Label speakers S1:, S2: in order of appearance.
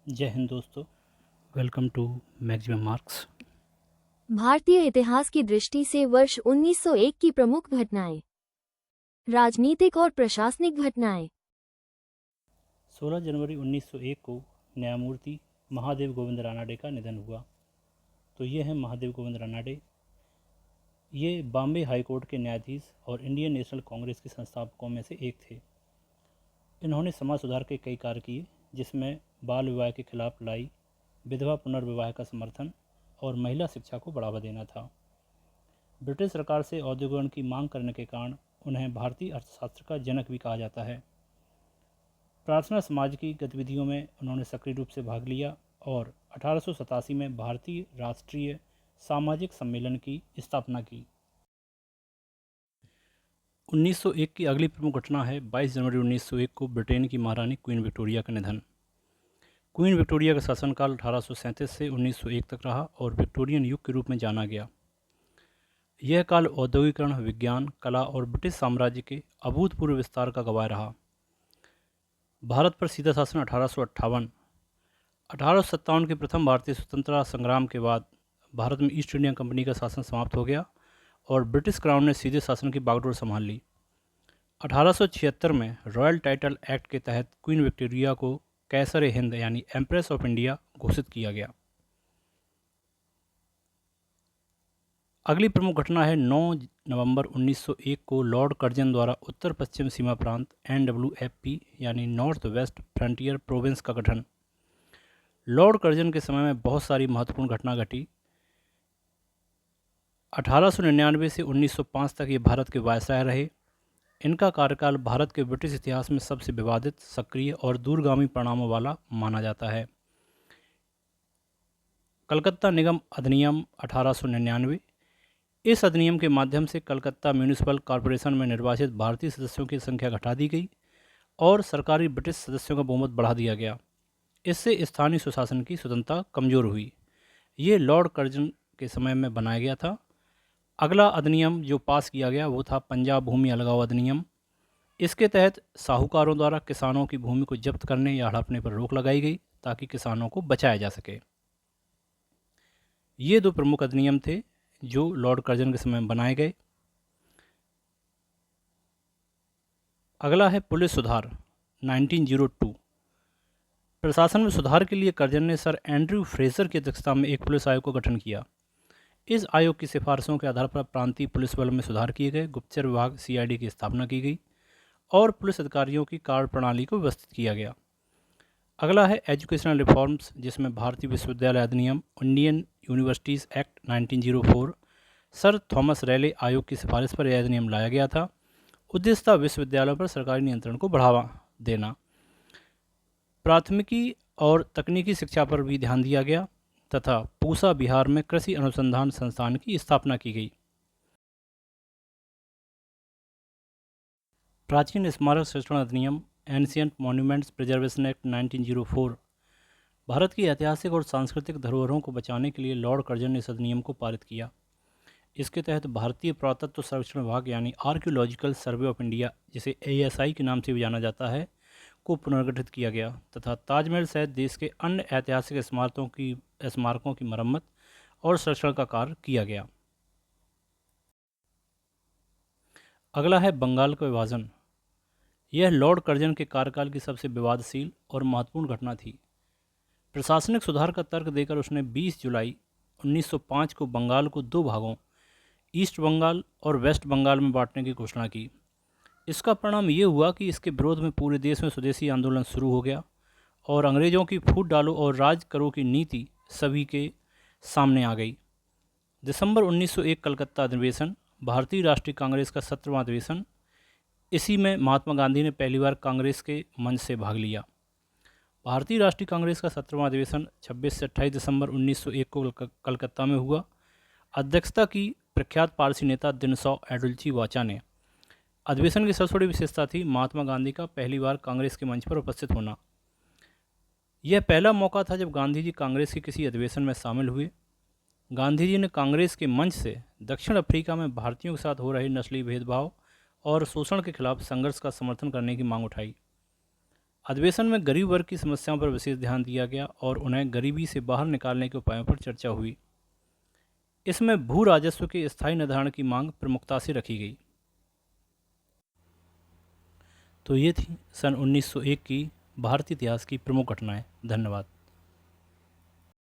S1: जय हिंद दोस्तों। Welcome to maximum marks.
S2: भारतीय इतिहास की दृष्टि से वर्ष 1901 की प्रमुख घटनाएं। राजनीतिक और प्रशासनिक घटनाएं।
S1: 16 जनवरी 1901 को न्यायमूर्ति महादेव गोविंद रानाडे का निधन हुआ। तो ये हैं महादेव गोविंद रानाडे। ये बॉम्बे हाई कोर्ट के न्यायाधीश और इंडियन नेशनल कांग्रेस के संस्थापकों में से एक थे। इन्होंने समाज सुधार के कई कार्य किए, जिसमें बाल विवाह के खिलाफ लड़ाई, विधवा पुनर्विवाह का समर्थन और महिला शिक्षा को बढ़ावा देना था। ब्रिटिश सरकार से औद्योगिकरण की मांग करने के कारण उन्हें भारतीय अर्थशास्त्र का जनक भी कहा जाता है। प्रार्थना समाज की गतिविधियों में उन्होंने सक्रिय रूप से भाग लिया और 1887 में भारतीय राष्ट्रीय सामाजिक सम्मेलन की स्थापना की। 1901 की अगली प्रमुख घटना है 22 जनवरी 1901 को ब्रिटेन की महारानी क्वीन विक्टोरिया का निधन। क्वीन विक्टोरिया का शासनकाल 1837 से 1901 तक रहा और विक्टोरियन युग के रूप में जाना गया। यह काल औद्योगिकरण, विज्ञान, कला और ब्रिटिश साम्राज्य के अभूतपूर्व विस्तार का गवाह रहा। भारत पर सीधा शासन 1857 के प्रथम भारतीय स्वतंत्रता संग्राम के बाद भारत में ईस्ट इंडिया कंपनी का शासन समाप्त हो गया और ब्रिटिश क्राउन ने सीधे शासन की बागडोर संभाल ली। 1876 में रॉयल टाइटल एक्ट के तहत क्वीन विक्टोरिया को कैसर हिंद यानी एम्प्रेस ऑफ इंडिया घोषित किया गया। अगली प्रमुख घटना है 9 नवंबर 1901 को लॉर्ड कर्जन द्वारा उत्तर पश्चिम सीमा प्रांत NWFP यानी नॉर्थ वेस्ट फ्रंटियर प्रोविंस का गठन। लॉर्ड कर्जन के समय में बहुत सारी महत्वपूर्ण घटना घटी। 1899 से 1905 तक ये भारत के वायसराय रहे। इनका कार्यकाल भारत के ब्रिटिश इतिहास में सबसे विवादित, सक्रिय और दूरगामी परिणामों वाला माना जाता है। कलकत्ता निगम अधिनियम 1899। इस अधिनियम के माध्यम से कलकत्ता म्यूनिसिपल कॉरपोरेशन में निर्वाचित भारतीय सदस्यों की संख्या घटा दी गई और सरकारी ब्रिटिश सदस्यों का बहुमत बढ़ा दिया गया। इससे स्थानीय सुशासन की स्वतंत्रता कमजोर हुई। ये लॉर्ड कर्जन के समय में बनाया गया था। अगला अधिनियम जो पास किया गया वो था पंजाब भूमि अलगाव अधिनियम। इसके तहत साहूकारों द्वारा किसानों की भूमि को जब्त करने या हड़पने पर रोक लगाई गई ताकि किसानों को बचाया जा सके। ये दो प्रमुख अधिनियम थे जो लॉर्ड कर्जन के समय में बनाए गए। अगला है पुलिस सुधार 1902। प्रशासन में सुधार के लिए कर्जन ने सर एंड्रयू फ्रेजर की अध्यक्षता में एक पुलिस आयोग का गठन किया। इस आयोग की सिफारिशों के आधार पर प्रांतीय पुलिस बल में सुधार किए गए, गुप्तचर विभाग CID की स्थापना की गई और पुलिस अधिकारियों की कार्यप्रणाली को व्यवस्थित किया गया। अगला है एजुकेशनल रिफॉर्म्स, जिसमें भारतीय विश्वविद्यालय अधिनियम, Indian universities act 1904, sir Thomas Raleigh आयोग की सिफारिश पर यह अधिनियम लाया गया था। उद्देश्य था विश्वविद्यालयों पर सरकारी नियंत्रण को बढ़ावा देना। प्राथमिकी और तकनीकी शिक्षा पर भी ध्यान दिया गया तथा पूसा बिहार में कृषि अनुसंधान संस्थान की स्थापना की गई। प्राचीन स्मारक संरक्षण अधिनियम, ancient monuments preservation act 1904, Bharat की ऐतिहासिक और सांस्कृतिक धरोहरों को बचाने के लिए लॉर्ड कर्जन ने इस अधिनियम को पारित किया। इसके तहत भारतीय पुरातत्व सर्वेक्षण विभाग यानी आर्कियोलॉजिकल सर्वे ऑफ इंडिया, जिसे ASI के नाम से भी जाना जाता है, को पुनर्गठित किया गया तथा ताजमहल सहित देश के अन्य ऐतिहासिक स्मारकों की मरम्मत और संरक्षण का कार्य किया गया। अगला है बंगाल का विभाजन। यह लॉर्ड कर्जन के कार्यकाल की सबसे विवादशील और महत्वपूर्ण घटना थी। प्रशासनिक सुधार का तर्क देकर उसने 20 जुलाई 1905 को बंगाल को दो भागों, ईस्ट बंगाल और वेस्ट बंगाल में बांटने की घोषणा की। इसका परिणाम ये हुआ कि इसके विरोध में पूरे देश में स्वदेशी आंदोलन शुरू हो गया और अंग्रेजों की फूट डालो और राज करो की नीति सभी के सामने आ गई। दिसंबर 1901 कलकत्ता अधिवेशन, भारतीय राष्ट्रीय कांग्रेस का 17वां अधिवेशन। इसी में महात्मा गांधी ने पहली बार कांग्रेस के मंच से भाग लिया। भारतीय राष्ट्रीय कांग्रेस का 17वां अधिवेशन 26 से 28 दिसंबर 1901 को कलकत्ता में हुआ। अध्यक्षता की प्रख्यात पारसी नेता दिनसौ एडुल्ची वाचा ने। अधिवेशन की सबसे बड़ी विशेषता थी महात्मा गांधी का पहली बार कांग्रेस के मंच पर उपस्थित होना। यह पहला मौका था जब गांधी जी कांग्रेस के किसी अधिवेशन में शामिल हुए। गांधी जी ने कांग्रेस के मंच से दक्षिण अफ्रीका में भारतीयों के साथ हो रहे नस्ली भेदभाव और शोषण के खिलाफ संघर्ष का समर्थन करने की मांग उठाई। अधिवेशन में गरीब वर्ग की समस्याओं पर विशेष ध्यान दिया गया और उन्हें गरीबी से बाहर निकालने के उपायों पर चर्चा हुई। इसमें भू राजस्व के स्थायी निर्धारण की मांग प्रमुखता से रखी गई। तो ये थी सन 1901 की भारतीय इतिहास की प्रमुख घटनाएं। धन्यवाद।